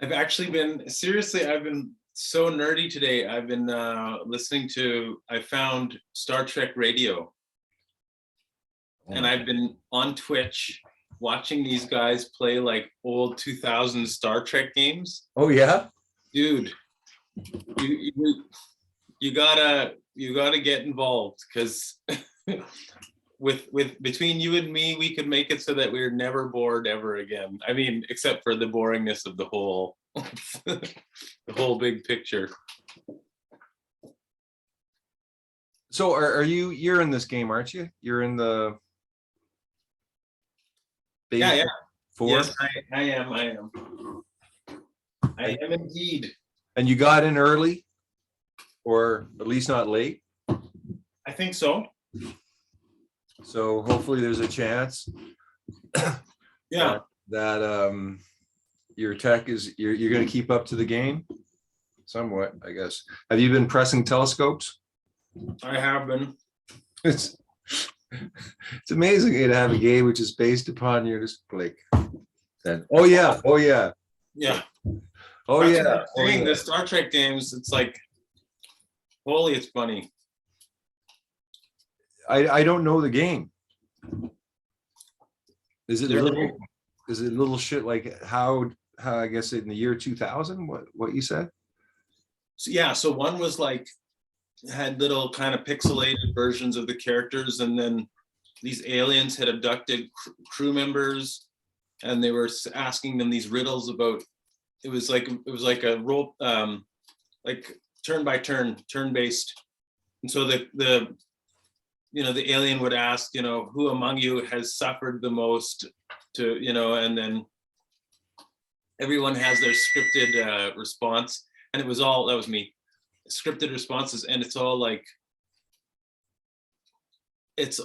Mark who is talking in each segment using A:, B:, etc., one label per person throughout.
A: I've actually been, seriously, I've been so nerdy today. I've been listening to, I found Star Trek radio, and I've been on Twitch watching these guys play like old 2000 Star Trek games.
B: Oh yeah,
A: dude, you gotta get involved, because with between you and me, we could make it so that we're never bored ever again. I mean, except for the boringness of the whole the whole big picture.
B: so you're in this game, aren't you? You're in the
A: Yeah.
B: 4?
A: Yes, I am indeed.
B: And you got in early, or at least not late?
A: I think so.
B: So hopefully there's a chance
A: Yeah.
B: that your tech is, you're going to keep up to the game somewhat, I guess. Have you been pressing telescopes?
A: I have been.
B: It's amazing to have a game which is based upon your just like then. Oh yeah.
A: Yeah.
B: Oh
A: That's
B: yeah.
A: what I'm saying, the Star Trek games, it's like, holy, it's funny.
B: I don't know the game. Is it
A: They're
B: little shit like how I guess in the year 2000, what you said?
A: So, yeah, so one was like, had little kind of pixelated versions of the characters, and then these aliens had abducted crew members, and they were asking them these riddles about, it was like a role, like turn by turn based. And so the alien would ask, who among you has suffered the most, to, and then everyone has their scripted response. And it was all, that was me, scripted responses. And it's all like, it's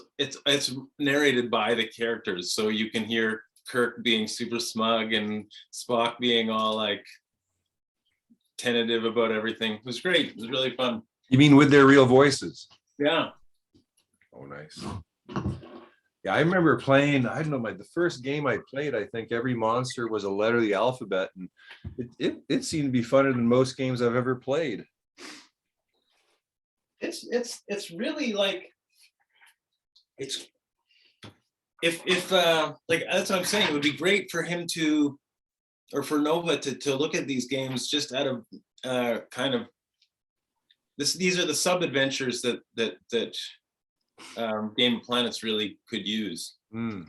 A: narrated by the characters. So you can hear Kirk being super smug and Spock being all like tentative about everything. It was great. It was really fun.
B: You mean with their real voices?
A: Yeah.
B: Oh, nice. Yeah, I remember playing, I don't know, the first game I played, I think every monster was a letter of the alphabet, and it seemed to be funner than most games I've ever played.
A: It's really like, it's, if like, that's what I'm saying, it would be great for him to, or for Nova to look at these games just out of kind of these are the sub adventures that Game of Planets really could use. And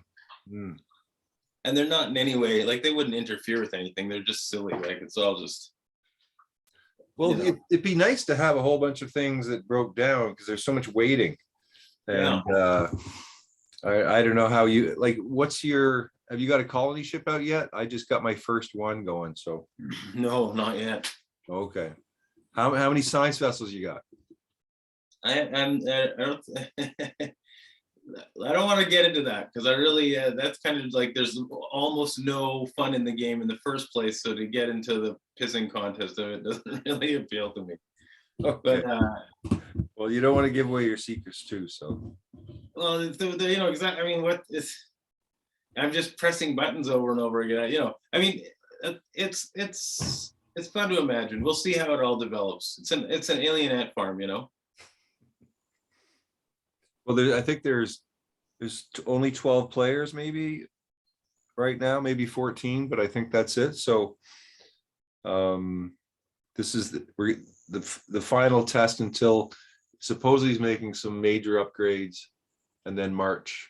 A: they're not in any way, like, they wouldn't interfere with anything. They're just silly. Like, it's all just,
B: well, it'd be nice to have a whole bunch of things that broke down, because there's so much waiting. And I don't know how you, like, have you got a colony ship out yet? I just got my first one going, so.
A: No, not yet.
B: Okay. How many science vessels you got?
A: I don't want to get into that, because I really, that's kind of like, there's almost no fun in the game in the first place. So to get into the pissing contest of it doesn't really appeal to me.
B: Okay.
A: But
B: well, you don't want to give away your secrets too, so. Well,
A: exactly. I mean, what is? I'm just pressing buttons over and over again. I mean, it's fun to imagine. We'll see how it all develops. It's an alien ant farm,
B: Well, I think there's only 12 players, maybe right now, maybe 14, but I think that's it. So, this is the final test until supposedly he's making some major upgrades, and then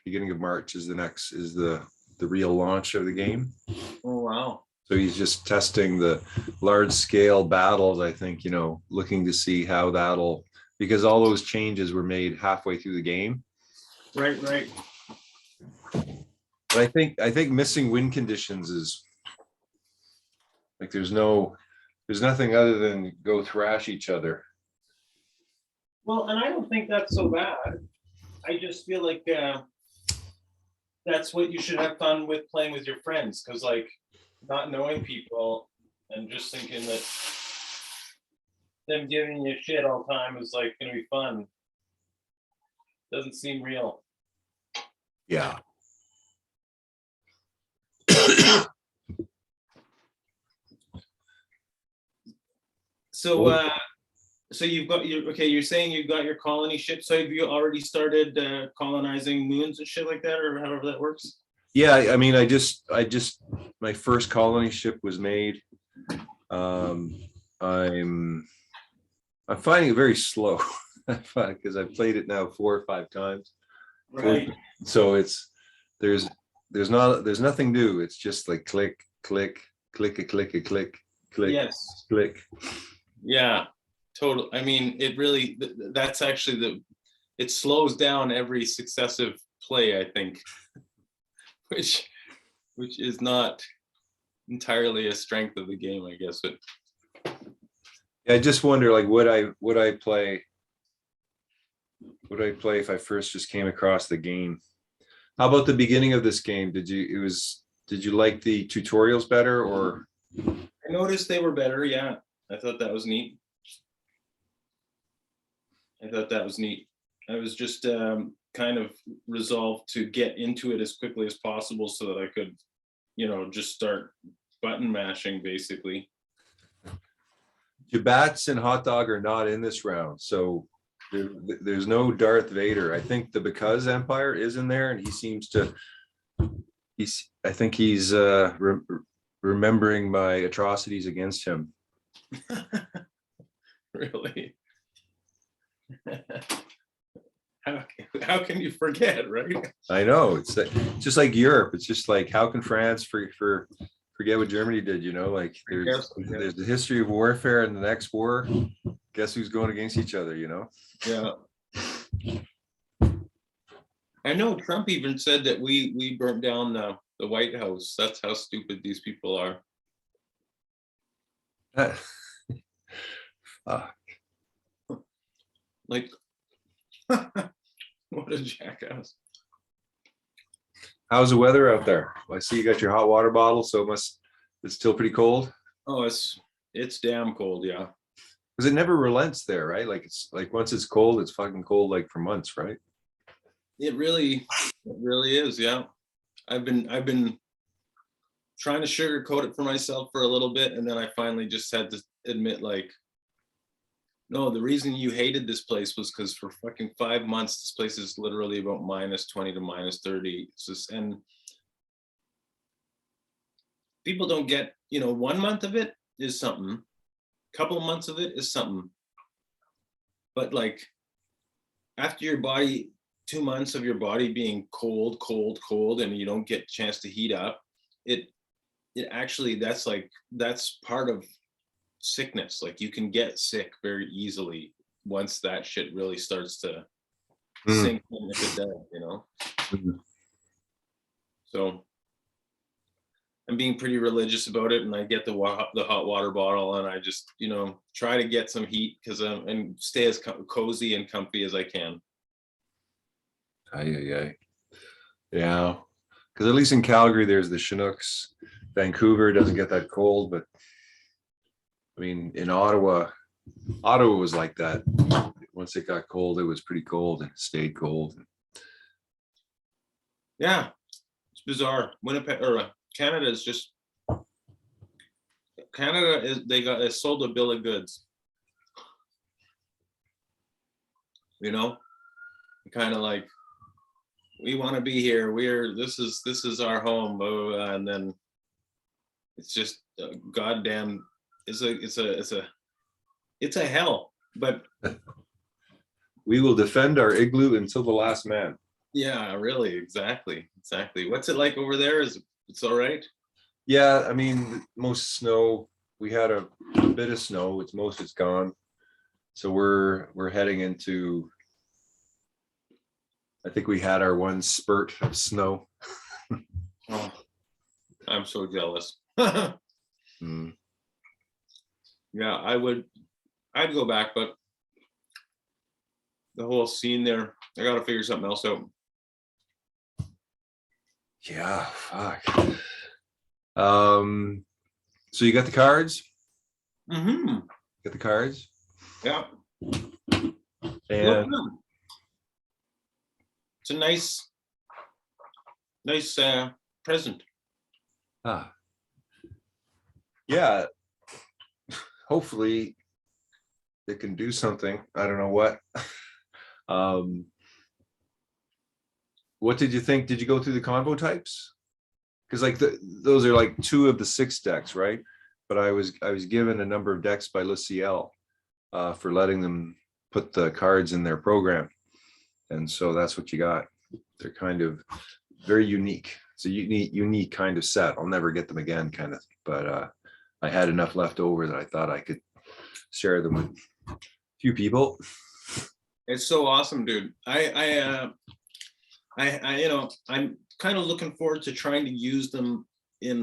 B: beginning of March is the real launch of the game.
A: Oh wow.
B: So he's just testing the large scale battles, I think, looking to see how that'll, because all those changes were made halfway through the game.
A: Right.
B: But I think missing win conditions is like, there's nothing other than go thrash each other.
A: Well, and I don't think that's so bad. I just feel like that's what you should have fun with, playing with your friends, because like, not knowing people and just thinking that them giving you shit all the time is like gonna be fun doesn't seem real.
B: Yeah.
A: So,
B: Oh,
A: so you've got your, okay, you're saying you've got your colony ship. So have you already started colonizing moons and shit like that, or however that works?
B: yeah, I mean, my first colony ship was made. I'm finding it very slow because I've played it now 4 or 5 times.
A: Right.
B: So there's nothing new. It's just like click, click, click, a click, a click, click,
A: Yes.
B: click.
A: Yeah. Total. I mean, it really, that's actually it slows down every successive play, I think, which is not entirely a strength of the game, I guess. But
B: I just wonder, like, would I play if I first just came across the game? How about the beginning of this game? Did you like the tutorials better, or?
A: I noticed they were better. Yeah. I thought that was neat. I was just kind of resolved to get into it as quickly as possible so that I could, just start button mashing basically.
B: Jabats and hot dog are not in this round, so there's no Darth Vader. I think the Because Empire is in there, and he seems to. I think he's remembering my atrocities against him.
A: Really? How can you forget, right?
B: I know, it's just like Europe. It's just like, how can France forget what Germany did? Like there's the history of warfare, and the next war, guess who's going against each other?
A: Yeah. I know Trump even said that we burnt down the White House. That's how stupid these people are. Like, what a jackass.
B: How's the weather out there? I see you got your hot water bottle, so it's still pretty cold.
A: Oh, it's damn cold, yeah.
B: Because it never relents there, right? Like, it's like, once it's cold, it's fucking cold, like, for months, right?
A: It really is, yeah. I've been trying to sugarcoat it for myself for a little bit, and then I finally just had to admit, like, no, the reason you hated this place was because for fucking 5 months, this place is literally about -20 to -30. It's just, and people don't get, 1 month of it is something, couple of months of it is something. But like, after your body, 2 months of your body being cold, and you don't get a chance to heat up, it actually, that's part of sickness. Like, you can get sick very easily once that shit really starts to sink in, if it does. So I'm being pretty religious about it, and I get the hot water bottle, and I just, try to get some heat and stay as cozy and comfy as I can.
B: Yeah. Because at least in Calgary, there's the Chinooks. Vancouver doesn't get that cold, but I mean, in Ottawa was like that. Once it got cold, it was pretty cold, and it stayed cold.
A: Yeah, it's bizarre. Winnipeg, or Canada is they sold a bill of goods. Kind of like, we want to be here. This is our home, and then it's just goddamn. It's a hell. But
B: we will defend our igloo until the last man.
A: Yeah, really, exactly. What's it like over there? It's all right?
B: Yeah, I mean, most snow. We had a bit of snow. It's gone. So we're heading into. I think we had our one spurt of snow.
A: Oh, I'm so jealous. Yeah, I'd go back, but the whole scene there, I gotta figure something else out.
B: Yeah, fuck. So you got the cards?
A: Mm-hmm.
B: Got the cards?
A: Yeah.
B: And
A: it's a nice present.
B: Yeah. Hopefully it can do something. I don't know what. What did you think? Did you go through the convo types? Because like those are like 2 of the 6 decks, right? But I was given a number of decks by Luciel for letting them put the cards in their program, and so that's what you got. They're kind of very unique. It's a unique kind of set. I'll never get them again, kind of. But I had enough left over that I thought I could share them with a few people.
A: It's so awesome, dude. I'm kind of looking forward to trying to use them in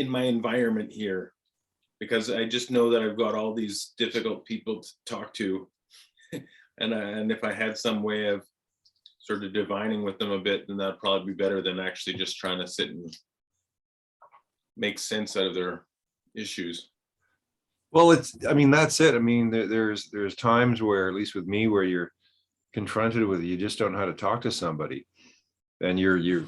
A: my environment here, because I just know that I've got all these difficult people to talk to, and if I had some way of sort of divining with them a bit, then that'd probably be better than actually just trying to sit and make sense out of their issues.
B: Well, I mean, that's it. I mean, there's times where, at least with me, where you're confronted with, you just don't know how to talk to somebody, and your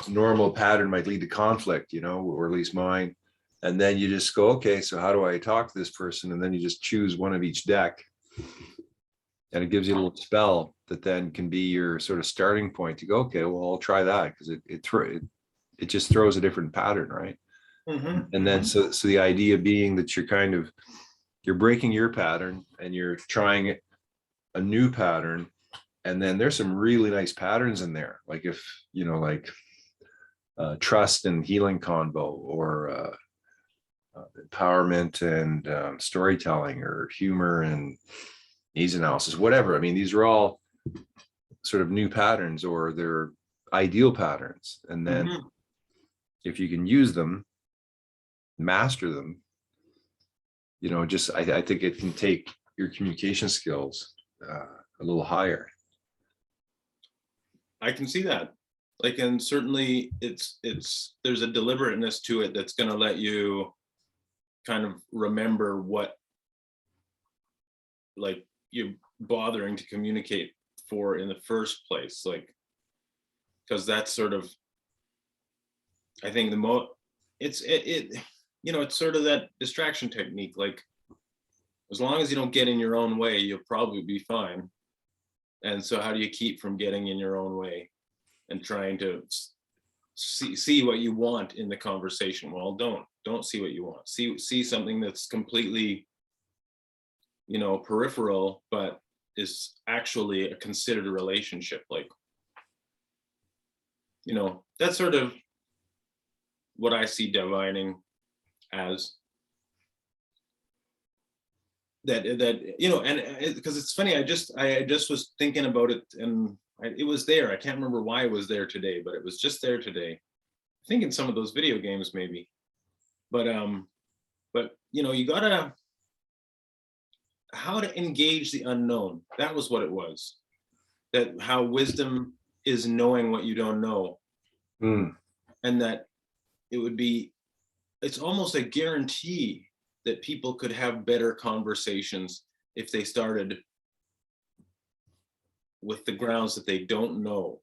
B: normal pattern might lead to conflict, or at least mine. And then you just go, okay, so how do I talk to this person? And then you just choose one of each deck, and it gives you a little spell that then can be your sort of starting point to go, okay, well, I'll try that, because it just throws a different pattern, right?
A: Mm-hmm.
B: And then so the idea being that you're breaking your pattern and you're trying a new pattern, and then there's some really nice patterns in there, like if trust and healing convo, or empowerment and storytelling, or humor and needs analysis, whatever. I mean, these are all sort of new patterns, or they're ideal patterns, and then if you can use them, master them, just I think it can take your communication skills a little higher.
A: I can see that. Like, and certainly it's there's a deliberateness to it that's going to let you kind of remember what, like, you're bothering to communicate for in the first place, like, because that's sort of, I think it's sort of that distraction technique. Like, as long as you don't get in your own way, you'll probably be fine. And so how do you keep from getting in your own way and trying to see what you want in the conversation? Well, don't see what you want. See something that's completely, peripheral, but is actually a considered relationship. Like, that's sort of what I see divining as. That and because it's funny, I just was thinking about it, and it was there. I can't remember why it was there today, but it was just there today. I think in some of those video games maybe. But you gotta, how to engage the unknown. That was what it was. That how wisdom is knowing what you don't know. And that it's almost a guarantee that people could have better conversations if they started with the grounds that they don't know.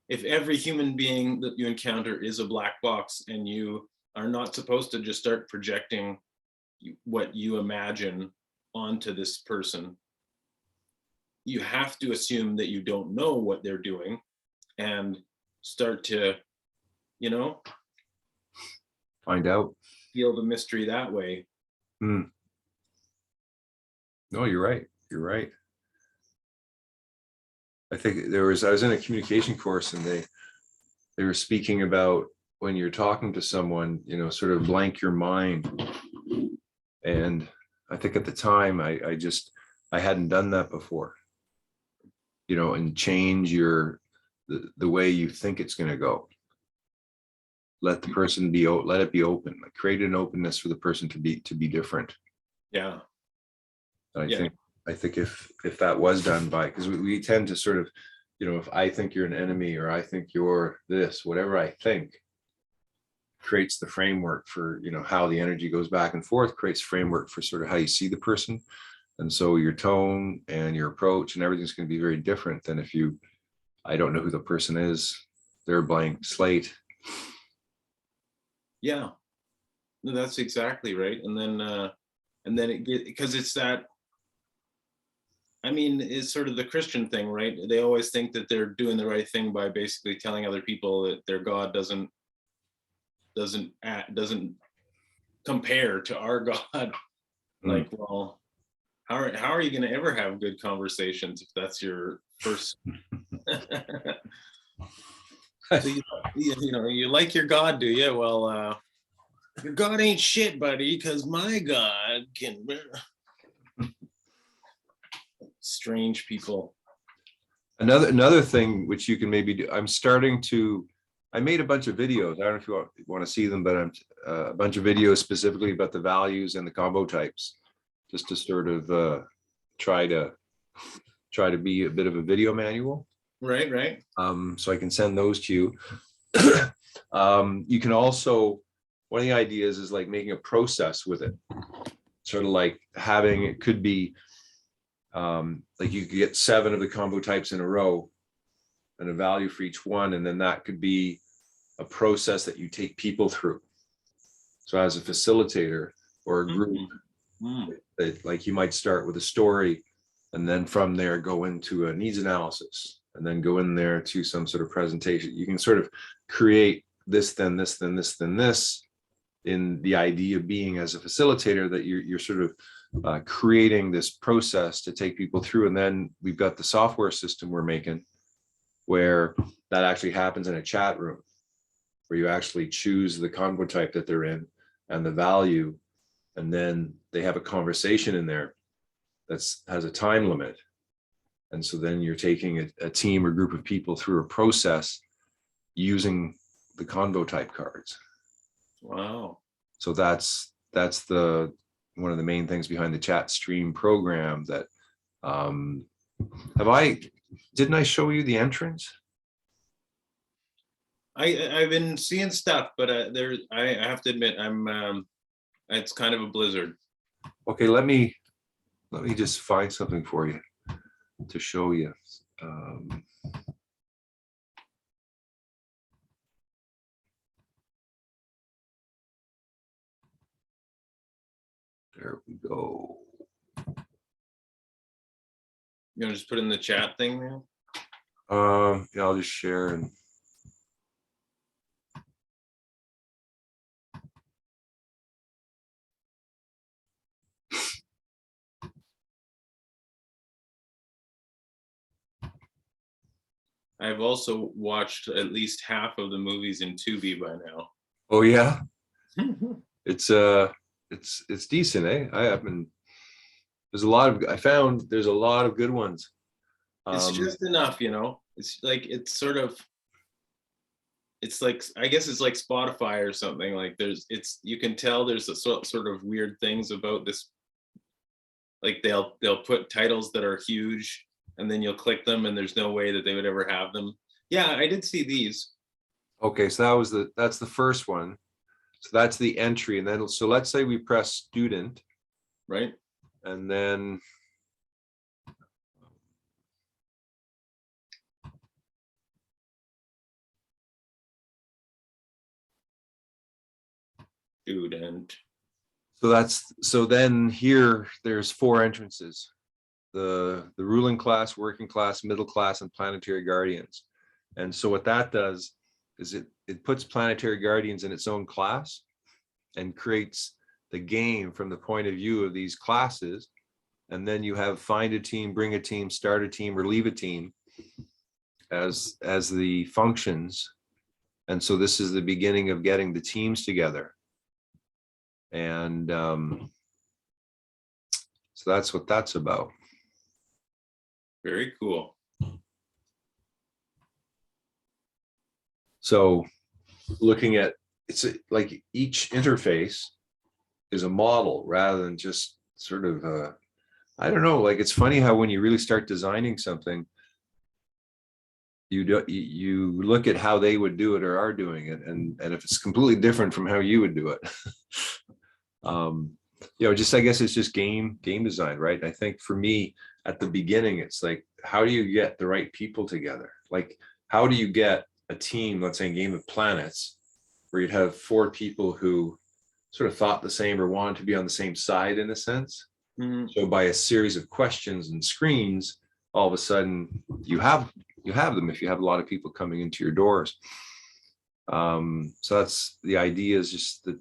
A: If every human being that you encounter is a black box, and you are not supposed to just start projecting what you imagine onto this person, you have to assume that you don't know what they're doing and start to,
B: find out,
A: feel the mystery that way.
B: No, you're right. I think I was in a communication course, and they were speaking about when you're talking to someone, sort of blank your mind. And I think at the time I hadn't done that before, and change the way you think it's going to go. Let the person let it be open, like create an openness for the person to be different.
A: Yeah.
B: I think if that was done because we tend to sort of, if I think you're an enemy, or I think you're this, whatever I think creates the framework for, how the energy goes back and forth, creates framework for sort of how you see the person. And so your tone and your approach and everything's going to be very different than if I don't know who the person is, they're a blank slate.
A: Yeah. No, that's exactly right. And then it get, because it's that, I mean, it's sort of the Christian thing, right? They always think that they're doing the right thing by basically telling other people that their God doesn't compare to our God. Like, well, how are you going to ever have good conversations if that's your first? So you like your God, do you? Well, your God ain't shit, buddy, because my God can. Strange people.
B: Another thing which you can maybe do, I made a bunch of videos. I don't know if you want to see them, but I'm a bunch of videos specifically about the values and the combo types, just to sort of try to be a bit of a video manual.
A: Right.
B: So I can send those to you. You can also, one of the ideas is like making a process with it, sort of like having, it could be like you could get 7 of the combo types in a row and a value for each one, and then that could be a process that you take people through. So as a facilitator or a group, that like you might start with a story, and then from there go into a needs analysis, and then go in there to some sort of presentation. You can sort of create this, then this, then this, then this, in the idea being as a facilitator that you're sort of creating this process to take people through. And then we've got the software system we're making where that actually happens in a chat room, where you actually choose the convo type that they're in and the value, and then they have a conversation in there that's has a time limit. And so then you're taking a team or group of people through a process using the convo type cards.
A: Wow.
B: So that's the one of the main things behind the chat stream program. That didn't I show you the entrance?
A: I've been seeing stuff, but I have to admit it's kind of a blizzard.
B: Okay, let me just find something for you to show you. There we go.
A: You want to just put in the chat thing now?
B: Yeah, I'll just share and.
A: I've also watched at least half of the movies in Tubi by now.
B: Oh yeah, it's decent, eh? I found there's a lot of good ones.
A: It's just enough, It's like I guess it's like Spotify or something. Like you can tell there's a sort of weird things about this. Like they'll put titles that are huge, and then you'll click them, and there's no way that they would ever have them. Yeah, I did see these.
B: Okay, so that's the first one. So that's the entry, and then so let's say we press student,
A: right?
B: And then
A: student.
B: So then here there's 4 entrances: the ruling class, working class, middle class, and planetary guardians. And so what that does is it puts planetary guardians in its own class and creates the game from the point of view of these classes. And then you have find a team, bring a team, start a team, or leave a team as the functions. And so this is the beginning of getting the teams together. And so that's what that's about.
A: Very cool.
B: So looking at, it's like each interface is a model rather than just sort of, I don't know, like it's funny how when you really start designing something, you look at how they would do it or are doing it. And if it's completely different from how you would do it, I guess it's just game design, right? I think for me at the beginning, it's like, how do you get the right people together? Like, how do you get a team, let's say in Game of Planets, where you'd have 4 people who sort of thought the same or wanted to be on the same side in a sense.
A: Mhm.
B: So by a series of questions and screens, all of a sudden you have them if you have a lot of people coming into your doors. So that's the idea, is just that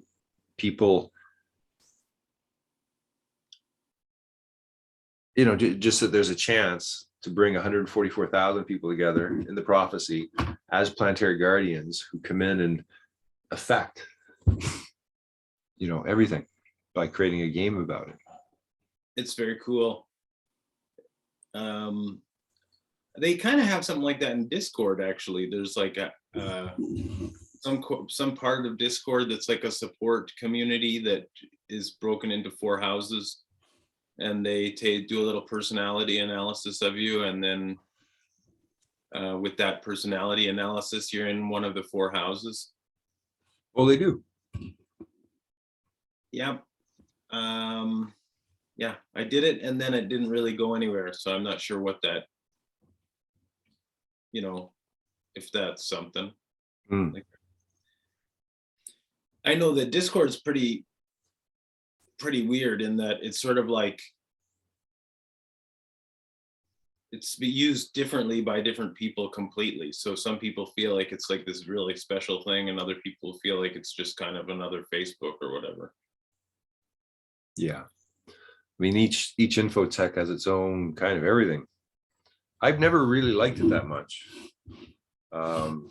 B: people, just that there's a chance to bring 144,000 people together in the prophecy as planetary guardians who come in and affect, everything by creating a game about it.
A: It's very cool. They kind of have something like that in Discord, actually. There's like some part of Discord that's like a support community that is broken into 4 houses, and they do a little personality analysis of you, and then with that personality analysis, you're in one of the 4 houses.
B: Well, they do.
A: Yeah. Yeah, I did it, and then it didn't really go anywhere, so I'm not sure what that, if that's something. Like, I know that Discord's pretty weird in that it's sort of like it's used differently by different people completely. So some people feel like it's like this really special thing, and other people feel like it's just kind of another Facebook or whatever.
B: Yeah. I mean, each infotech has its own kind of everything. I've never really liked it that much. But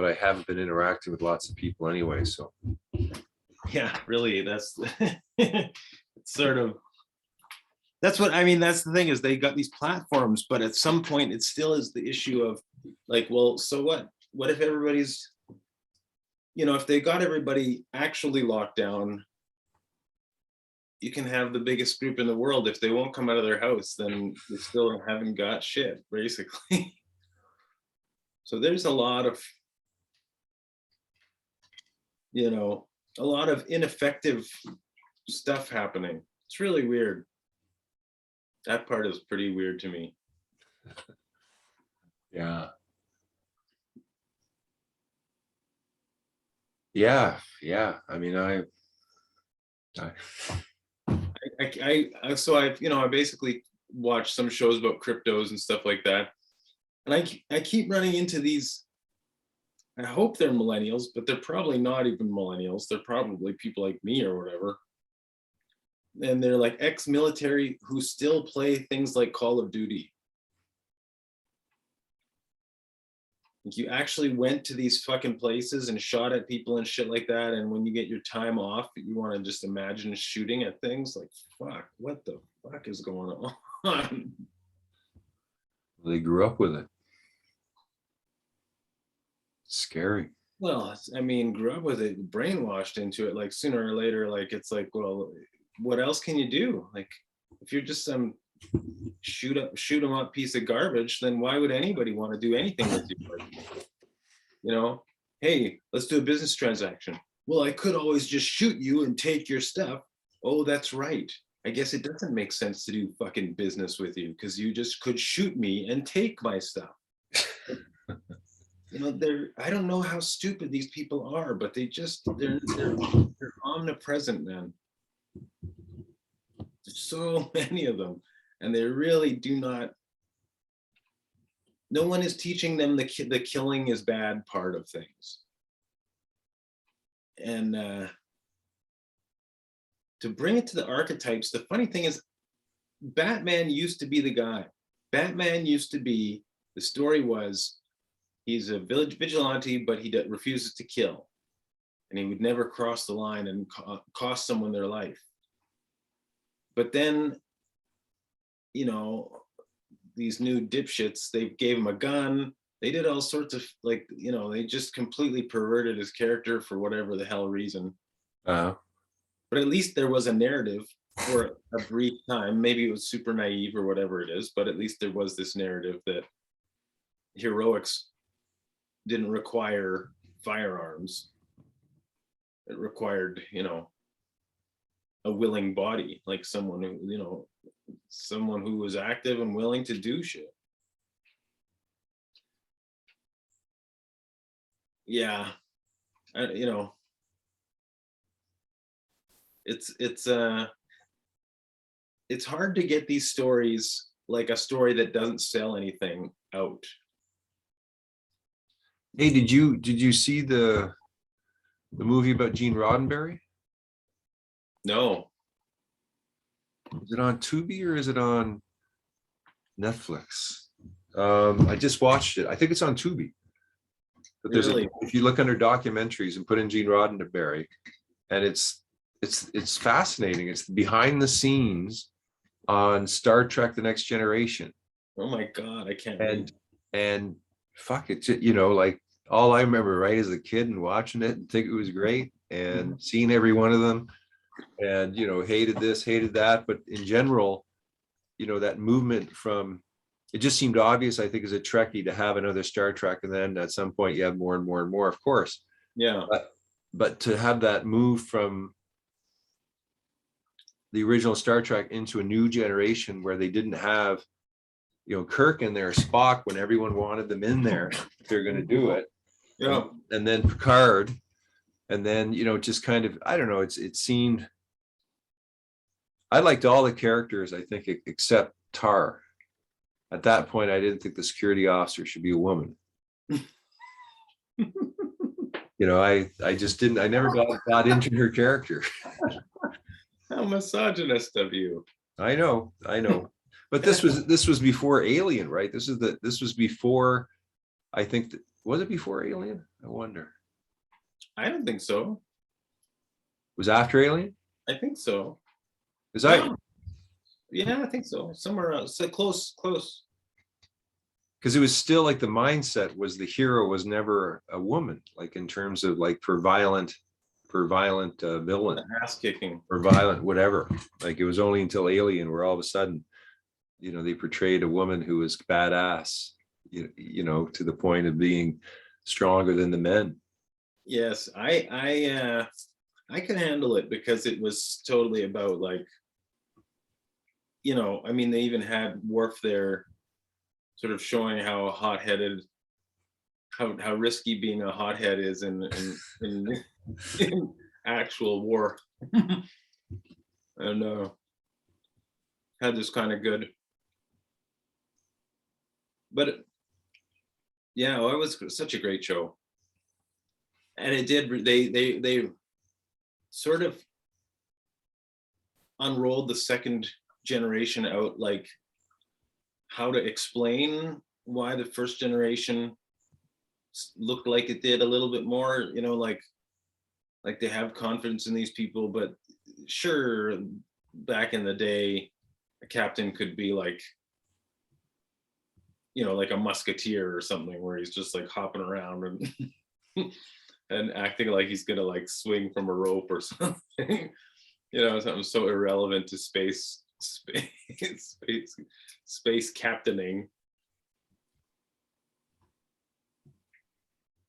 B: I haven't been interacting with lots of people anyway, so.
A: Yeah, really, that's it's sort of, that's what I mean. That's the thing, is they got these platforms, but at some point it still is the issue of like, well, so what if everybody's, if they got everybody actually locked down, you can have the biggest group in the world. If they won't come out of their house, then they still haven't got shit, basically. So there's a lot of, a lot of ineffective stuff happening. It's really weird. That part is pretty weird to me.
B: Yeah. Yeah. I mean,
A: So I basically watched some shows about cryptos and stuff like that. And I keep running into these, I hope they're millennials, but they're probably not even millennials. They're probably people like me or whatever. And they're like ex-military who still play things like Call of Duty. Like, you actually went to these fucking places and shot at people and shit like that. And when you get your time off, you want to just imagine shooting at things. Like, fuck, what the fuck is going on?
B: they grew up with it. Scary.
A: Well, I mean, grew up with it, brainwashed into it. Like, sooner or later, like, it's like, well, what else can you do? Like, if you're just some shoot 'em up piece of garbage, then why would anybody want to do anything with you? Hey, let's do a business transaction. Well, I could always just shoot you and take your stuff. Oh, that's right. I guess it doesn't make sense to do fucking business with you, because you just could shoot me and take my stuff. I don't know how stupid these people are, but they're omnipresent, man. There's so many of them, and they really do not. No one is teaching them the killing is bad part of things. And to bring it to the archetypes, the funny thing is, Batman used to be the guy. Batman used to be, the story was, he's a vigilante, but he refuses to kill. And he would never cross the line and cost someone their life. But then, these new dipshits, they gave him a gun. They did all sorts of, like, they just completely perverted his character for whatever the hell reason.
B: Uh-huh.
A: But at least there was a narrative for a brief time. Maybe it was super naive or whatever it is, but at least there was this narrative that heroics didn't require firearms. It required, a willing body, like someone who was active and willing to do shit. Yeah, it's hard to get these stories, like a story that doesn't sell anything, out.
B: Hey, did you see the movie about Gene Roddenberry?
A: No.
B: Is it on Tubi or is it on Netflix? I just watched it. I think it's on Tubi. But
A: Really?
B: if you look under documentaries and put in Gene Roddenberry, and it's fascinating. It's behind the scenes on Star Trek: The Next Generation.
A: Oh my God, I can't
B: And
A: wait.
B: and fuck it, like all I remember, right, as a kid and watching it and think it was great and seeing every one of them, and hated this, hated that, but in general, that movement from, it just seemed obvious, I think, as a Trekkie, to have another Star Trek, and then at some point you have more and more and more, of course.
A: Yeah.
B: But to have that move from the original Star Trek into a new generation where they didn't have, Kirk in there, Spock, when everyone wanted them in there, if they're going to do it.
A: Yeah.
B: And then Picard, and then, just kind of, I don't know, it seemed, I liked all the characters, I think, except Tar. At that point, I didn't think the security officer should be a woman. I just didn't, I never got into her character.
A: How misogynist of you.
B: I know. But this was before Alien, right? This was before, I think, was it before Alien? I wonder.
A: I don't think so.
B: Was after Alien?
A: I think so.
B: Yeah,
A: I think so. Somewhere else. So close.
B: because it was still like the mindset was the hero was never a woman, like in terms of like for violent villain
A: Ass kicking.
B: or violent whatever. Like it was only until Alien where all of a sudden, they portrayed a woman who was badass, to the point of being stronger than the men.
A: Yes, I can handle it because it was totally about, like, I mean, they even had Worf there sort of showing how hot-headed, how risky being a hothead is in actual war. And had this kind of good, but yeah, well, it was such a great show. And it did, they sort of unrolled the second generation out, like how to explain why the first generation looked like it did a little bit more, like they have confidence in these people, but sure, back in the day, a captain could be like, like a musketeer or something, where he's just like hopping around and and acting like he's gonna like swing from a rope or something. Something so irrelevant to space captaining.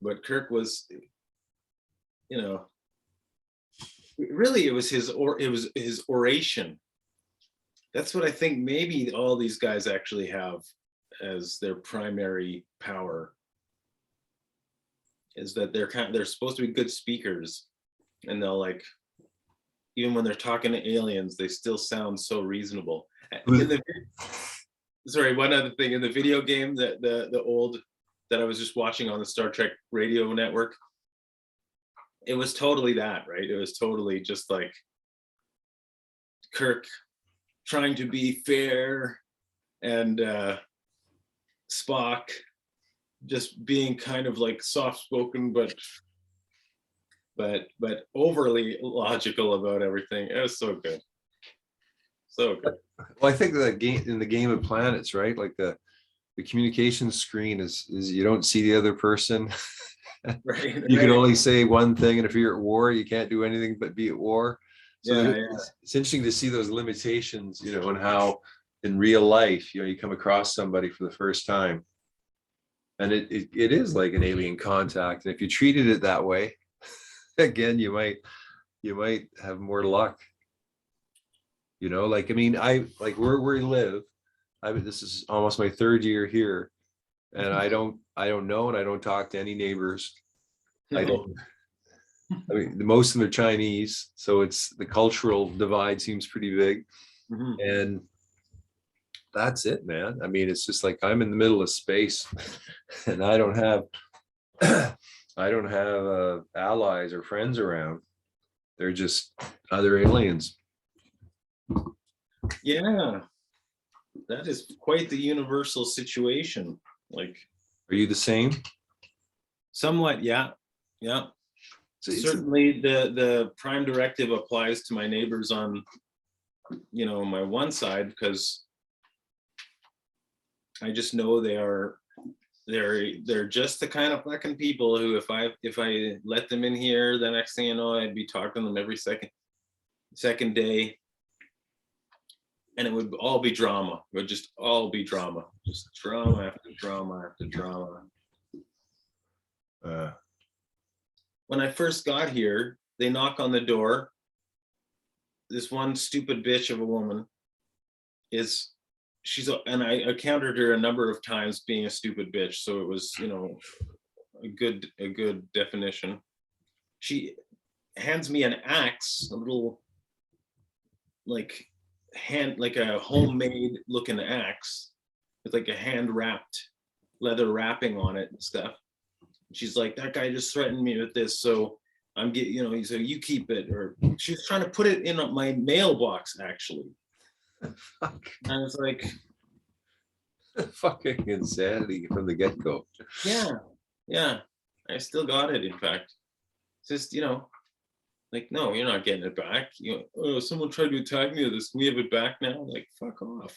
A: But Kirk was, really, it was his oration. That's what I think maybe all these guys actually have as their primary power, is that they're supposed to be good speakers, and they'll, like, even when they're talking to aliens, they still sound so reasonable. Sorry, one other thing, in the video game, that the old that I was just watching on the Star Trek radio network, it was totally that, right? It was totally just like Kirk trying to be fair, and Spock just being kind of like soft-spoken, but overly logical about everything. It was so good. So good.
B: Well, I think that in the Game of Planets, right? Like the communication screen is you don't see the other person.
A: Right.
B: You can only say one thing, and if you're at war, you can't do anything but be at war. So it's interesting to see those limitations, and how in real life, you come across somebody for the first time, and it is like an alien contact. And if you treated it that way, again, you might have more luck. Like, I mean, I like where we live. This is almost my third year here, and I don't know, and I don't talk to any neighbors.
A: No.
B: I mean, most of them are Chinese, so it's the cultural divide seems pretty big.
A: Mhm.
B: And that's it, man. I mean, it's just like I'm in the middle of space and I don't have allies or friends around. They're just other aliens.
A: Yeah, that is quite the universal situation. Like,
B: Are you the same?
A: somewhat, yeah, yeah.
B: So
A: Certainly, the prime directive applies to my neighbors on, my one side, because I just know they're just the kind of fucking people who, if I let them in here, the next thing you know, I'd be talking to them every second day, and it would all be drama. It would just all be drama, just drama after drama after drama.
B: uh,
A: When I first got here, they knock on the door. This one stupid bitch of a woman and I encountered her a number of times being a stupid bitch, so it was, a good definition. She hands me an axe, a little, like, like a homemade looking axe with like a hand wrapped leather wrapping on it and stuff. She's like, that guy just threatened me with this, so I'm getting, so you keep it. Or she was trying to put it in my mailbox, actually.
B: fuck.
A: And I was like,
B: Fucking insanity from the get-go.
A: yeah, I still got it. In fact, it's just, like, no, you're not getting it back. Oh, someone tried to attack me with this. Can we have it back now? Like, fuck off.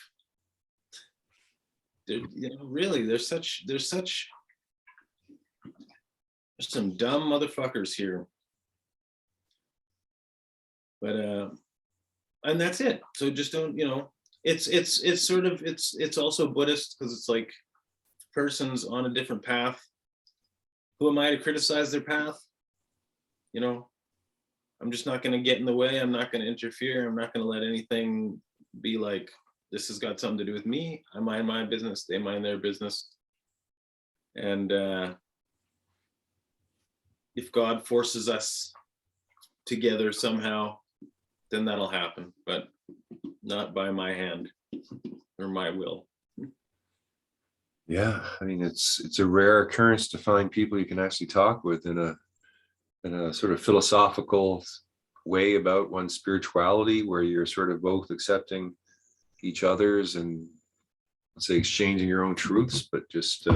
A: Really, there's some dumb motherfuckers here. But and that's it. So just don't, it's sort of, it's also Buddhist, because it's like, person's on a different path. Who am I to criticize their path? I'm just not going to get in the way. I'm not going to interfere. I'm not going to let anything be like, this has got something to do with me. I mind my business. They mind their business. And if God forces us together somehow, then that'll happen, but not by my hand or my will.
B: Yeah, I mean, it's a rare occurrence to find people you can actually talk with in a sort of philosophical way about one's spirituality, where you're sort of both accepting each other's and, let's say, exchanging your own truths, but just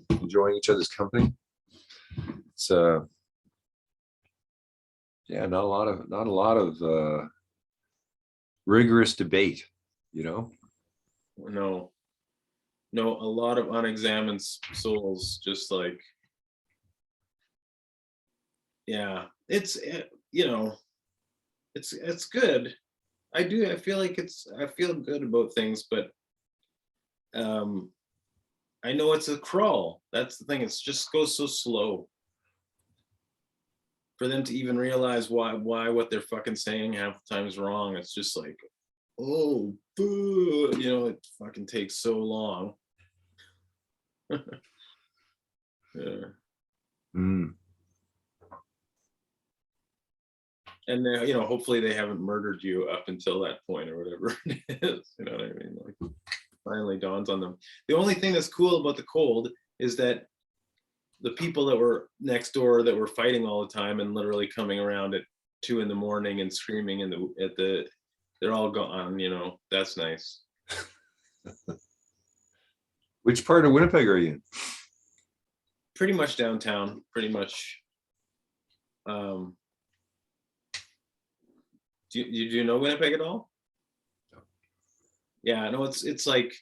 B: enjoying each other's company. It's yeah, not a lot of rigorous debate,
A: No, a lot of unexamined souls, just like, yeah, it's, it's good. I feel like I feel good about things, but I know it's a crawl. That's the thing. It's just goes so slow for them to even realize why what they're fucking saying half the time is wrong. It's just like, oh, boo, it fucking takes so long. Yeah.
B: Mm.
A: And then, hopefully they haven't murdered you up until that point or whatever it is. You know what I mean? Like, finally dawns on them. The only thing that's cool about the cold is that the people that were next door that were fighting all the time and literally coming around at 2 a.m. and screaming they're all gone. That's nice.
B: Which part of Winnipeg are you in?
A: Pretty much downtown. Pretty much. Do you know Winnipeg at all?
B: No.
A: Yeah, no, it's like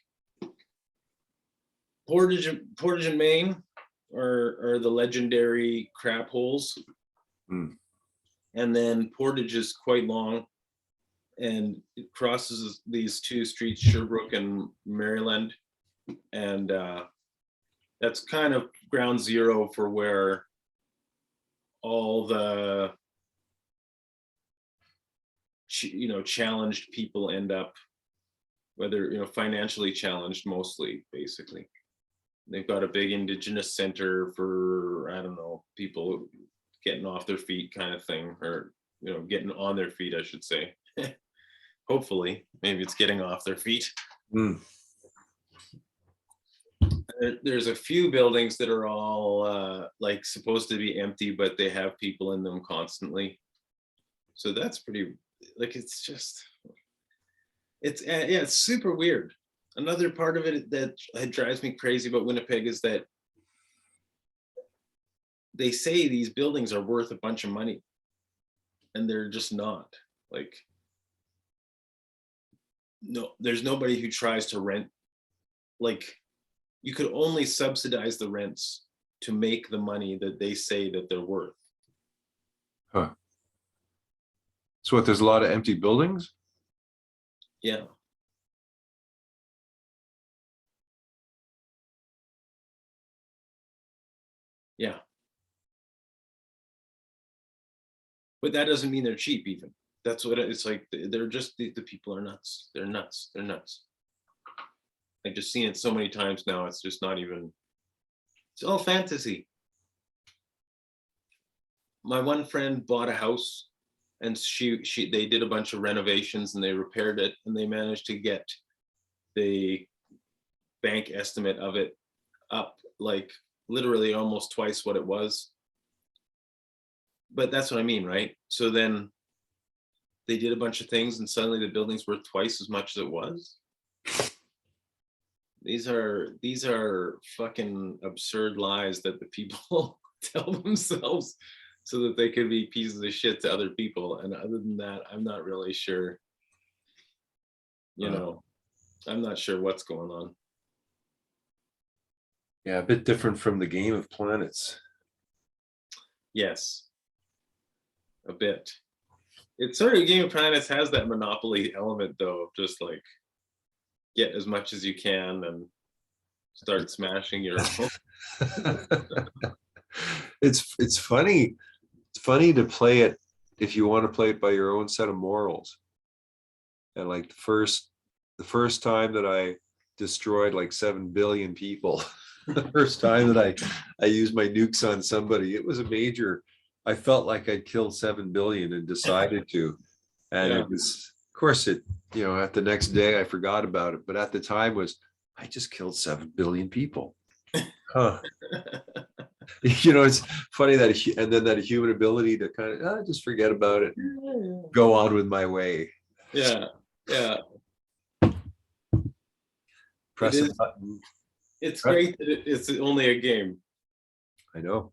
A: Portage and Maine are the legendary crap holes.
B: Mm.
A: And then Portage is quite long, and it crosses these two streets, Sherbrooke and Maryland, and that's kind of ground zero for where all the challenged people end up, whether financially challenged, mostly, basically. They've got a big Indigenous center for, I don't know, people getting off their feet kind of thing, or getting on their feet, I should say. Hopefully, maybe it's getting off their feet.
B: Mm.
A: There's a few buildings that are all like supposed to be empty, but they have people in them constantly. So that's pretty, like, it's just, it's super weird. Another part of it that drives me crazy about Winnipeg is that they say these buildings are worth a bunch of money, and they're just not. Like, no, there's nobody who tries to rent. Like, you could only subsidize the rents to make the money that they say that they're worth.
B: Huh. So what, there's a lot of empty buildings?
A: Yeah. Yeah. But that doesn't mean they're cheap even. That's what it's like. They're just, the people are nuts. They're nuts. They're nuts. I've just seen it so many times now. It's just not even, it's all fantasy. My one friend bought a house, and they did a bunch of renovations and they repaired it, and they managed to get the bank estimate of it up like literally almost twice what it was. But that's what I mean, right? So then they did a bunch of things and suddenly the building's worth twice as much as it was. These are fucking absurd lies that the people tell themselves so that they could be pieces of shit to other people. And other than that, I'm not really sure, I'm not sure what's going on.
B: Yeah, a bit different from the Game of Planets.
A: Yes, a bit. It's sort of, Game of Planets has that monopoly element though, of just like, get as much as you can and start smashing your
B: It's funny. It's funny to play it if you want to play it by your own set of morals. And like the first time that I destroyed like 7 billion people, the first time that I used my nukes on somebody, it was a major, I felt like I'd killed 7 billion and decided to. And it was, of course, at the next day I forgot about it, but at the time I just killed 7 billion people. Huh. It's funny that, and then that human ability to kind of just forget about it and go on with my way.
A: Yeah.
B: Press a button.
A: It's great that it's only a game.
B: I know.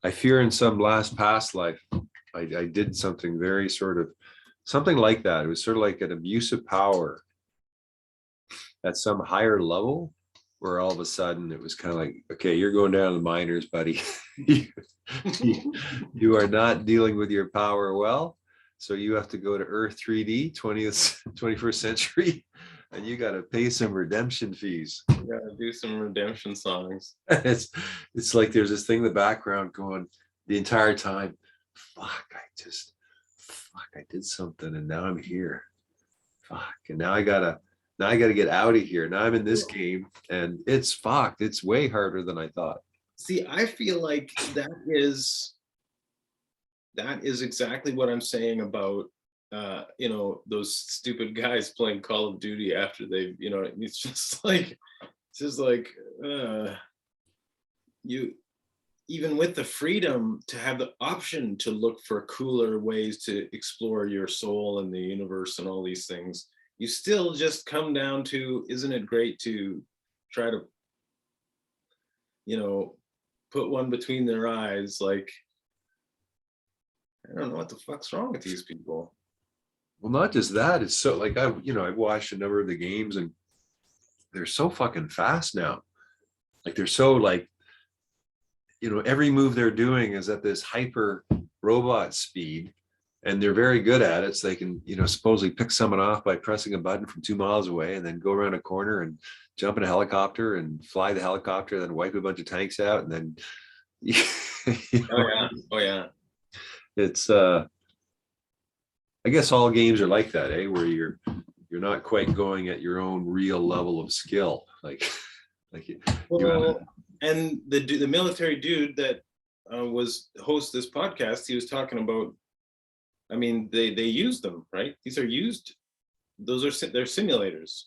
B: I fear in some last past life, I did something very sort of, something like that. It was sort of like an abuse of power at some higher level, where all of a sudden it was kind of like, okay, you're going down to the minors, buddy. you are not dealing with your power well. So you have to go to Earth 3D, 21st century, and you got to pay some redemption fees.
A: You got to do some redemption songs.
B: It's like there's this thing in the background going the entire time. Fuck, I did something, and now I'm here. Fuck, and now I gotta get out of here. Now I'm in this game, and it's fucked. It's way harder than I thought.
A: See, I feel like that is exactly what I'm saying about those stupid guys playing Call of Duty after they've, it's just like you, even with the freedom to have the option to look for cooler ways to explore your soul and the universe and all these things, you still just come down to, isn't it great to try to, put one between their eyes? Like, I don't know what the fuck's wrong with these people.
B: Well, not just that, it's so like, I've watched a number of the games and they're so fucking fast now. Like they're so like, every move they're doing is at this hyper robot speed, and they're very good at it. So they can, supposedly pick someone off by pressing a button from 2 miles away and then go around a corner and jump in a helicopter and fly the helicopter, then wipe a bunch of tanks out. And then,
A: Oh yeah.
B: It's, I guess all games are like that, where you're not quite going at your own real level of skill. And the military dude that
A: was host this podcast, he was talking about, I mean, they use them, right? These are used, they're simulators.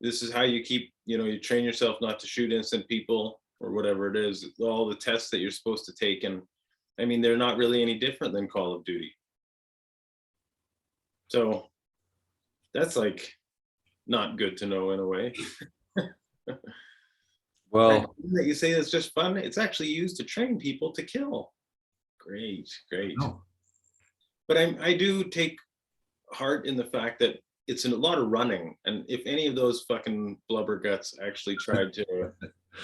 A: This is how you keep, you train yourself not to shoot innocent people or whatever it is, all the tests that you're supposed to take. And I mean, they're not really any different than Call of Duty. So that's like not good to know in a way.
B: Well,
A: that you say it's just fun, it's actually used to train people to kill. Great.
B: no.
A: But I do take heart in the fact that it's a lot of running, and if any of those fucking blubber guts actually tried to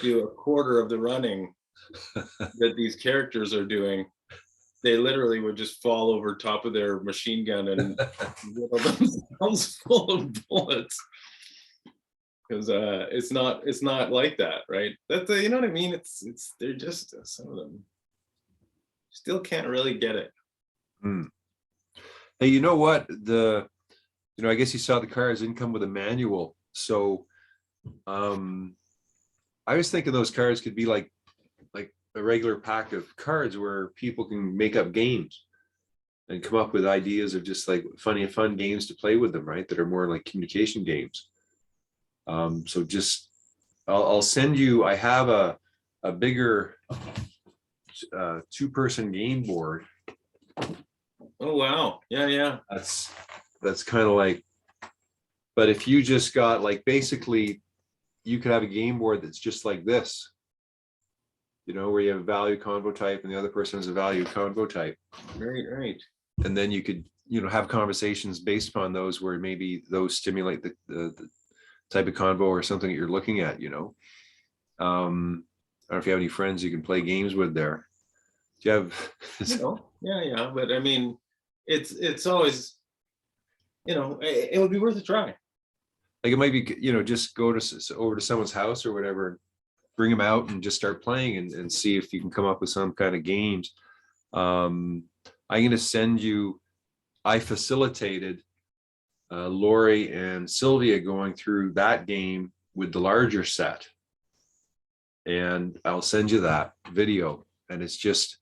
A: do a quarter of the running that these characters are doing, they literally would just fall over top of their machine gun and whittle themselves full of bullets. Because it's not like that, right? That's you know what I mean. They're just some of them still can't really get it.
B: Hey, you know what? I guess you saw the cars didn't come with a manual. So I was thinking those cards could be like a regular pack of cards where people can make up games and come up with ideas of just like fun games to play with them, right? That are more like communication games. So just I'll send you, I have a bigger 2-person game board.
A: Oh wow. Yeah.
B: That's kind of like, but if you just got like, basically you could have a game board that's just like this, where you have a value convo type and the other person has a value convo type.
A: Right.
B: And then you could, have conversations based upon those where maybe those stimulate the type of convo or something that you're looking at, I don't know if you have any friends you can play games with there. Do you have?
A: Yeah. But I mean, it's always, it would be worth a try.
B: Like it might be, just go over to someone's house or whatever, bring them out and just start playing and see if you can come up with some kind of games. I'm going to send you, I facilitated Lori and Sylvia going through that game with the larger set. And I'll send you that video. And it's just,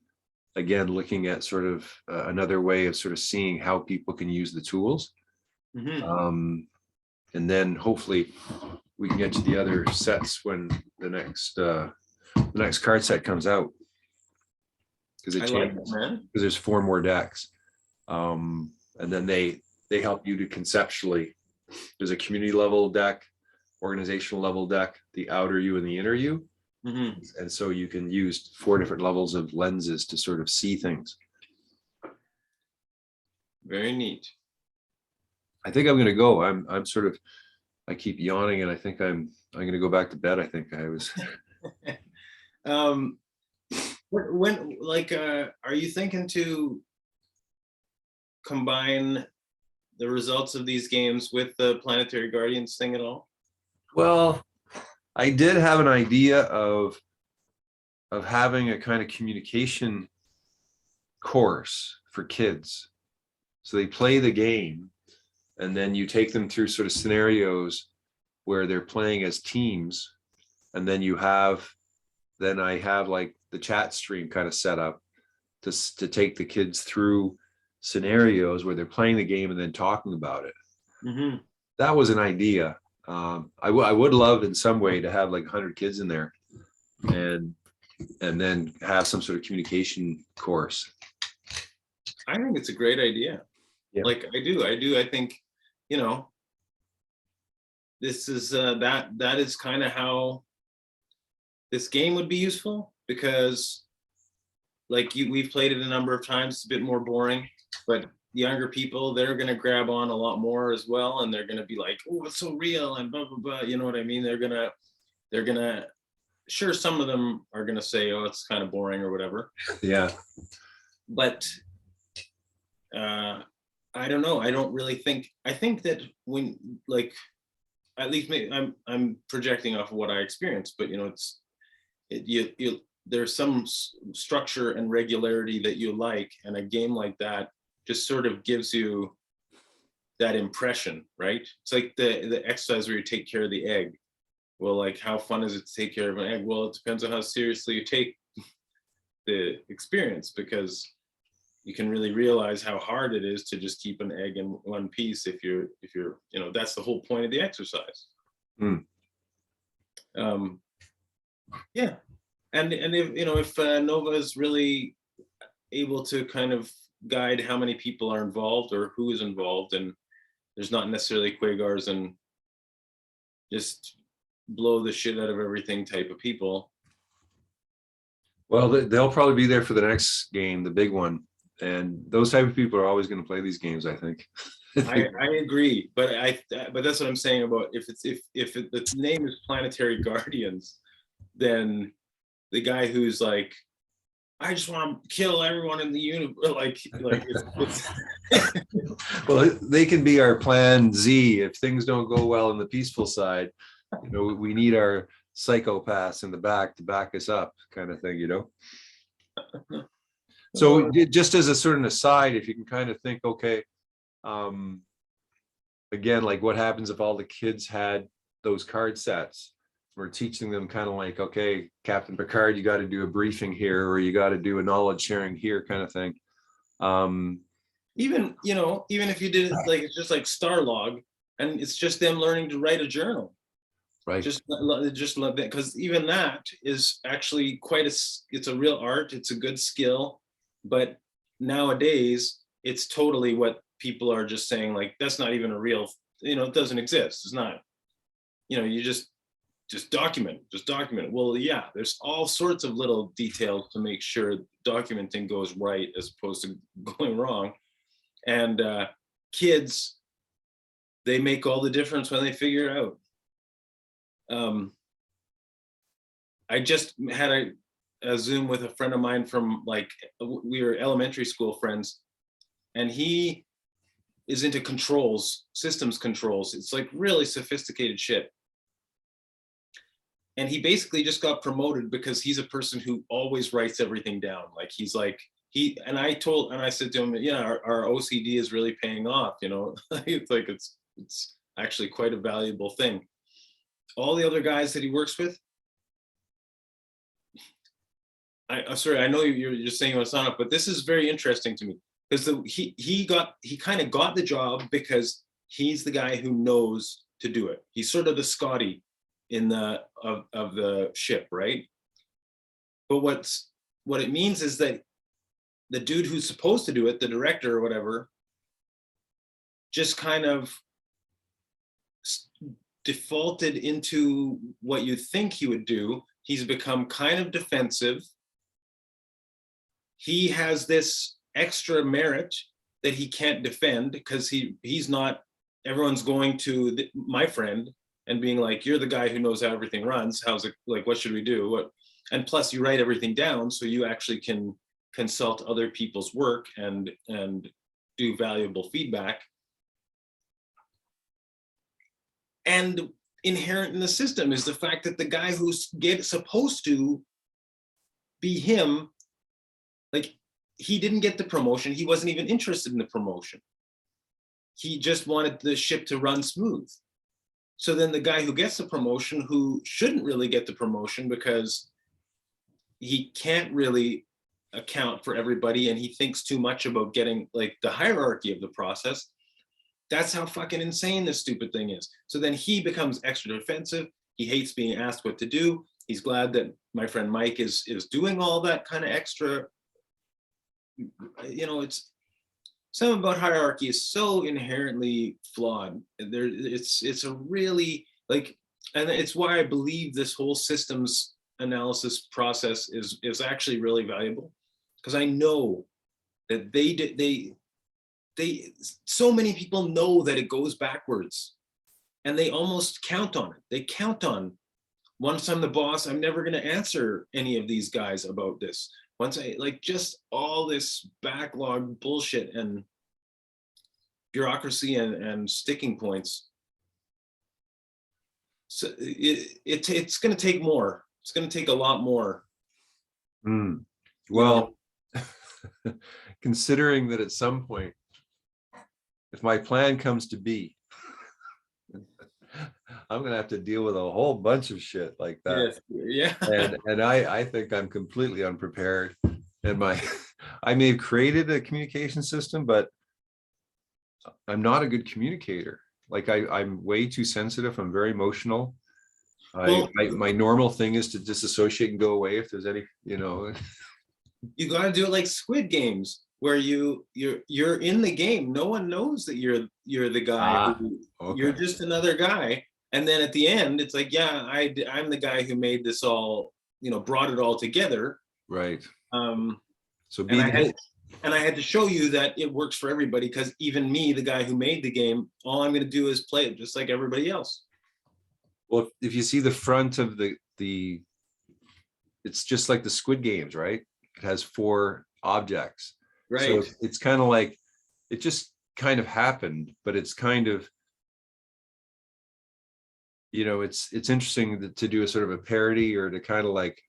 B: again, looking at sort of another way of sort of seeing how people can use the tools.
A: Mm-hmm.
B: And then hopefully we can get to the other sets when the next card set comes out. Because it changes, because there's 4 more decks. And then they help you to conceptually, there's a community level deck, organizational level deck, the outer you and the inner you. Mm-hmm. And so you can use 4 different levels of lenses to sort of see things.
A: Very neat.
B: I think I'm going to go. I'm sort of, I keep yawning and I think I'm going to go back to bed. I think I was.
A: When are you thinking to combine the results of these games with the Planetary Guardians thing at all?
B: Well, I did have an idea of having a kind of communication course for kids. So they play the game and then you take them through sort of scenarios where they're playing as teams. And then I have like the chat stream kind of set up to take the kids through scenarios where they're playing the game and then talking about it. Mm-hmm. That was an idea. I would love in some way to have like 100 kids in there and then have some sort of communication course.
A: I think it's a great idea. Yeah. Like I do. I think, this is that is kind of how this game would be useful, because like we've played it a number of times. It's a bit more boring, but younger people, they're going to grab on a lot more as well. And they're going to be like, oh, it's so real and blah, blah, blah. You know what I mean? They're going to, sure, some of them are going to say, oh, it's kind of boring or whatever. Yeah. But I don't know. I don't really think, I think that when, like, at least maybe I'm projecting off of what I experienced, but there's some structure and regularity that you like, and a game like that just sort of gives you that impression, right? It's like the exercise where you take care of the egg. Well, like, how fun is it to take care of an egg? Well, it depends on how seriously you take the experience, because you can really realize how hard it is to just keep an egg in one piece if you're, that's the whole point of the exercise.
B: Mm.
A: Yeah. And if Nova is really able to kind of guide how many people are involved or who is involved, and there's not necessarily Quagars and just blow the shit out of everything type of people.
B: Well, they'll probably be there for the next game, the big one. And those type of people are always going to play these games, I think.
A: I agree, but that's what I'm saying about if the name is Planetary Guardians, then the guy who's like, I just want to kill everyone in the universe, it's
B: Well, they can be our plan Z if things don't go well in the peaceful side. We need our psychopaths in the back to back us up, kind of thing, So just as a sort of aside, if you can kind of think, okay, again, like what happens if all the kids had those card sets? We're teaching them kind of like, okay, Captain Picard, you got to do a briefing here, or you got to do a knowledge sharing here, kind of thing.
A: Even if you did it like it's just like Starlog, and it's just them learning to write a journal.
B: Right.
A: Just love that, because even that is actually it's a real art. It's a good skill, but nowadays it's totally what people are just saying, like, that's not even a real, it doesn't exist. It's not, you just document it. Well, yeah, there's all sorts of little details to make sure documenting goes right as opposed to going wrong. And kids, they make all the difference when they figure it out. I just had a Zoom with a friend of mine from, like, we were elementary school friends, and he is into controls, systems controls. It's like really sophisticated shit. And he basically just got promoted because he's a person who always writes everything down. Like, he's like, I said to him, yeah, our OCD is really paying off, it's like, it's actually quite a valuable thing. All the other guys that he works with, sorry, I know you're saying what's on it, but this is very interesting to me, because he kind of got the job because he's the guy who knows to do it. He's sort of the Scotty of the ship, right? But what it means is that the dude who's supposed to do it, the director or whatever, just kind of defaulted into what you think he would do. He's become kind of defensive. He has this extra merit that he can't defend because he's not, everyone's going to my friend and being like, you're the guy who knows how everything runs. How's it, like, what should we do? And plus you write everything down, so you actually can consult other people's work and do valuable feedback. And inherent in the system is the fact that the guy who's supposed to be him, like, he didn't get the promotion. He wasn't even interested in the promotion. He just wanted the ship to run smooth. So then the guy who gets the promotion, who shouldn't really get the promotion because he can't really account for everybody and he thinks too much about getting, like, the hierarchy of the process. That's how fucking insane this stupid thing is. So then he becomes extra defensive. He hates being asked what to do. He's glad that my friend Mike is doing all that kind of extra. It's something about hierarchy is so inherently flawed. It's a really, like, and it's why I believe this whole systems analysis process is actually really valuable, because I know that so many people know that it goes backwards, and they almost count on it. They count on, once I'm the boss, I'm never going to answer any of these guys about this. Once I, like, just all this backlog bullshit and bureaucracy and sticking points. So it's going to take more. It's going to take a lot more.
B: Well, considering that at some point, if my plan comes to be, I'm going to have to deal with a whole bunch of shit like that.
A: Yes. Yeah.
B: And I think I'm completely unprepared. and I may have created a communication system, but I'm not a good communicator. Like I'm way too sensitive. I'm very emotional.
A: Well,
B: My normal thing is to disassociate and go away if there's any,
A: you got to do it like Squid Games, where you're in the game. No one knows that you're the guy who you're
B: okay.
A: just another guy. And then at the end, it's like, yeah, I'm the guy who made this all, brought it all together.
B: Right.
A: Um,
B: So
A: and
B: be
A: I had
B: the,
A: and I had to show you that it works for everybody, because even me, the guy who made the game, all I'm going to do is play it just like everybody else.
B: well, if you see the front of the, it's just like the Squid Games, right? It has 4 objects. So
A: Right.
B: it's kind of like, it just kind of happened, but it's kind of, it's interesting to do a sort of a parody, or to kind of like,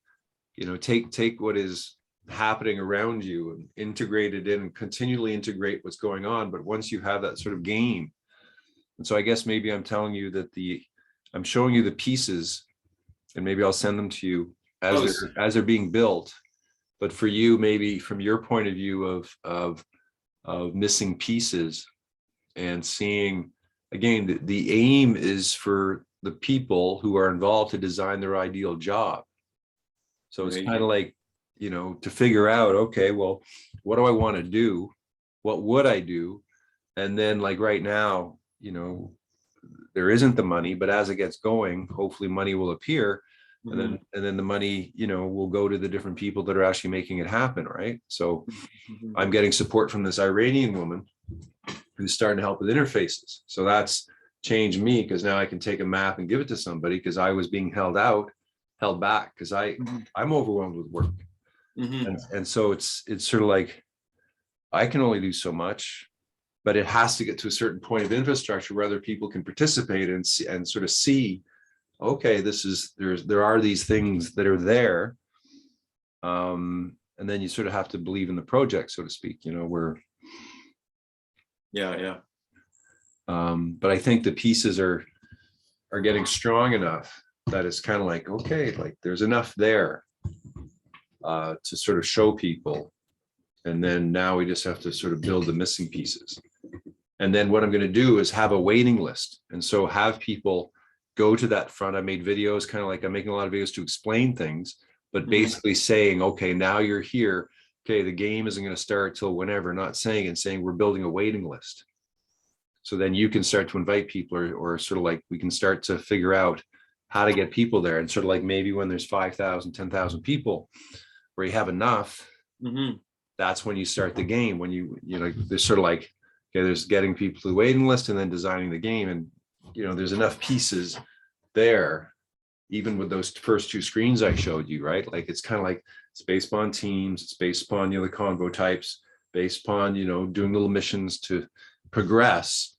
B: take what is happening around you and integrate it in and continually integrate what's going on. But once you have that sort of game, and so I guess maybe I'm telling you that I'm showing you the pieces, and maybe I'll send them to you
A: Oh,
B: as they're being built. But for you, maybe from your point of view of missing pieces, and seeing, again, the aim is for the people who are involved to design their ideal job. So it's
A: right.
B: kind of like, to figure out, okay, well, what do I want to do? What would I do? And then, like right now, there isn't the money, but as it gets going, hopefully money will appear.
A: Mhm.
B: And then the money, will go to the different people that are actually making it happen, right? So
A: Mhm.
B: I'm getting support from this Iranian woman who's starting to help with interfaces. So that's changed me, because now I can take a map and give it to somebody, because I was being held back, because
A: Mhm.
B: I'm overwhelmed with work.
A: Mhm.
B: And so it's sort of like, I can only do so much, but it has to get to a certain point of infrastructure where other people can participate and see, and sort of see, okay, there are these things that are there. And then you sort of have to believe in the project, so to speak, where,
A: Yeah, yeah.
B: but I think the pieces are getting strong enough that it's kind of like, okay, like there's enough there to sort of show people. And then now we just have to sort of build the missing pieces. And then what I'm going to do is have a waiting list. And so have people go to that front. I made videos, kind of like I'm making a lot of videos to explain things, but
A: Mhm.
B: basically saying, okay, now you're here. Okay, the game isn't going to start till whenever, not saying we're building a waiting list. So then you can start to invite people, or sort of like we can start to figure out how to get people there. And sort of like maybe when there's 5,000, 10,000 people, where you have enough,
A: Mhm.
B: that's when you start the game. When there's sort of like, okay, there's getting people to the waiting list and then designing the game. And, there's enough pieces there, even with those first 2 screens I showed you, right? Like, it's kind of like, it's based upon teams, it's based upon, the convo types, based upon, doing little missions to progress.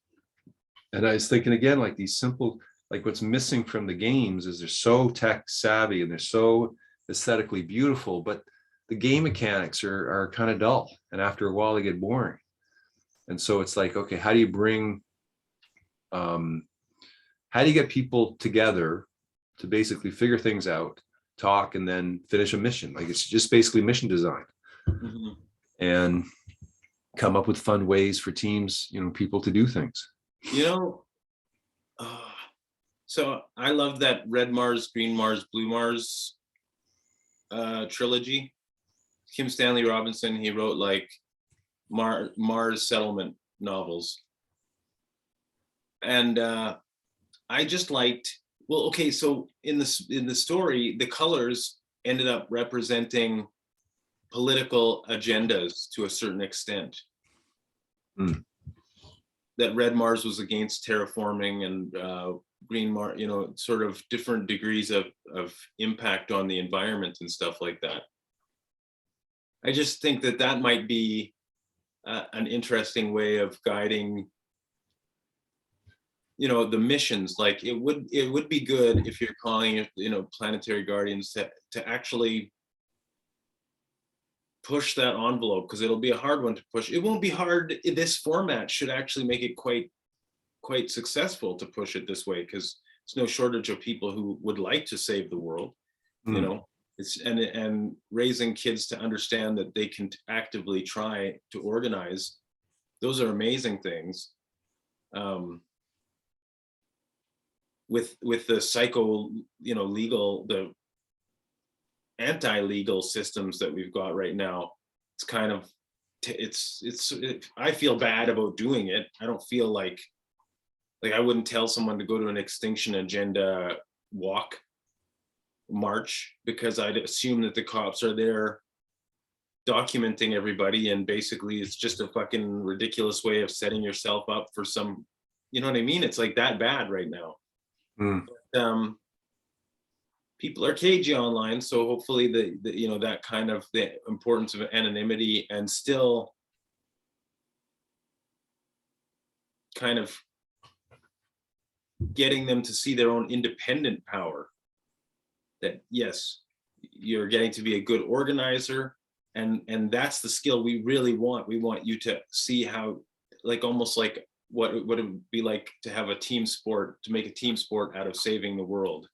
B: And I was thinking again, like these simple, like what's missing from the games is they're so tech savvy and they're so aesthetically beautiful, but the game mechanics are kind of dull. And after a while they get boring. And so it's like, okay, how do you get people together to basically figure things out, talk, and then finish a mission? Like, it's just basically mission design,
A: Mhm.
B: and come up with fun ways for teams, people to do things.
A: You know, uh, so I love that Red Mars, Green Mars, Blue Mars trilogy. Kim Stanley Robinson, he wrote like Mars settlement novels. And I just liked, well, okay, so in the story, the colors ended up representing political agendas to a certain extent.
B: Mm.
A: That Red Mars was against terraforming, and Green Mars, sort of different degrees of impact on the environment and stuff like that. I just think that might be an interesting way of guiding, the missions. Like, it would be good if you're calling it, planetary guardians, to actually push that envelope, because it'll be a hard one to push. It won't be hard. This format should actually make it quite successful to push it this way, because there's no shortage of people who would like to save the world.
B: Mm.
A: and raising kids to understand that they can actively try to organize. Those are amazing things. With the legal, the anti-legal systems that we've got right now, it's kind of, I feel bad about doing it. I don't feel like I wouldn't tell someone to go to an Extinction Agenda march, because I'd assume that the cops are there documenting everybody, and basically it's just a fucking ridiculous way of setting yourself up for some, you know what I mean? It's like that bad right now. But, people are cagey online, so hopefully that kind of the importance of anonymity and still kind of getting them to see their own independent power, that yes, you're getting to be a good organizer, and that's the skill we really want. We want you to see how, like, almost like what it would be like to have a team sport, to make a team sport out of saving the world.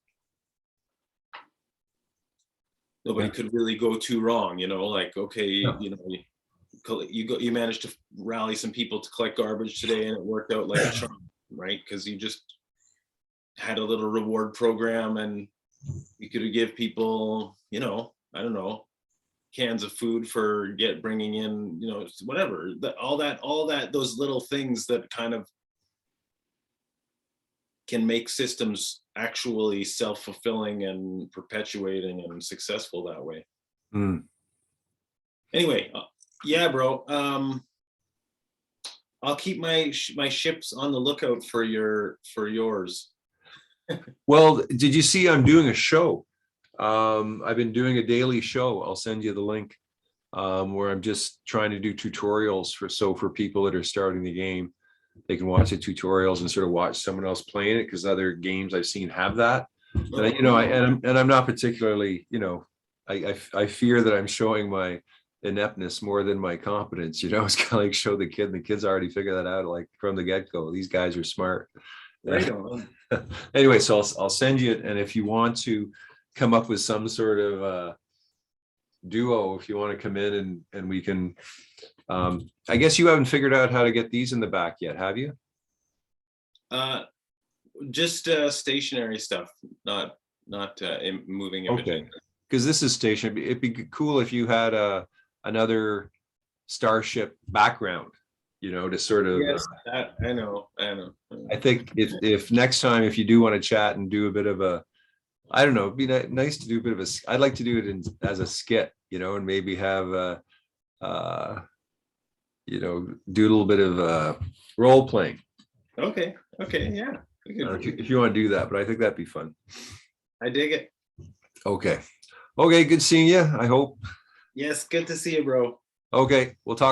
A: Nobody could really go too wrong, like, okay, you managed to rally some people to collect garbage today, and it worked out like a charm, right? Because you just had a little reward program, and you could give people, I don't know, cans of food for bringing in, whatever, all that, those little things that kind of can make systems actually self-fulfilling and perpetuating and successful that way. Anyway, yeah, bro. I'll keep my ships on the lookout for yours.
B: Well, did you see I'm doing a show? I've been doing a daily show. I'll send you the link, where I'm just trying to do tutorials for people that are starting the game. They can watch the tutorials and sort of watch someone else playing it, because other games I've seen have that. And I'm not particularly, I fear that I'm showing my ineptness more than my competence. It's kind of like show the kid, and the kids already figure that out, like from the get-go. These guys are smart.
A: Right on.
B: Anyway, so I'll send you it, and if you want to come up with some sort of duo, if you want to come in and we can, I guess you haven't figured out how to get these in the back yet, have you?
A: Just stationary stuff, not moving images.
B: Okay, because this is stationary. It'd be cool if you had another starship background, to sort of.
A: Yes, I know.
B: I think if next time, if you do want to chat and do a bit of a, I don't know, it'd be nice to do a bit of a, I'd like to do it as a skit, and maybe have do a little bit of role playing.
A: Okay, yeah.
B: If you want to do that, but I think that'd be fun.
A: I dig it.
B: Okay, good seeing you, I hope.
A: Yes, good to see you, bro.
B: Okay, we'll talk.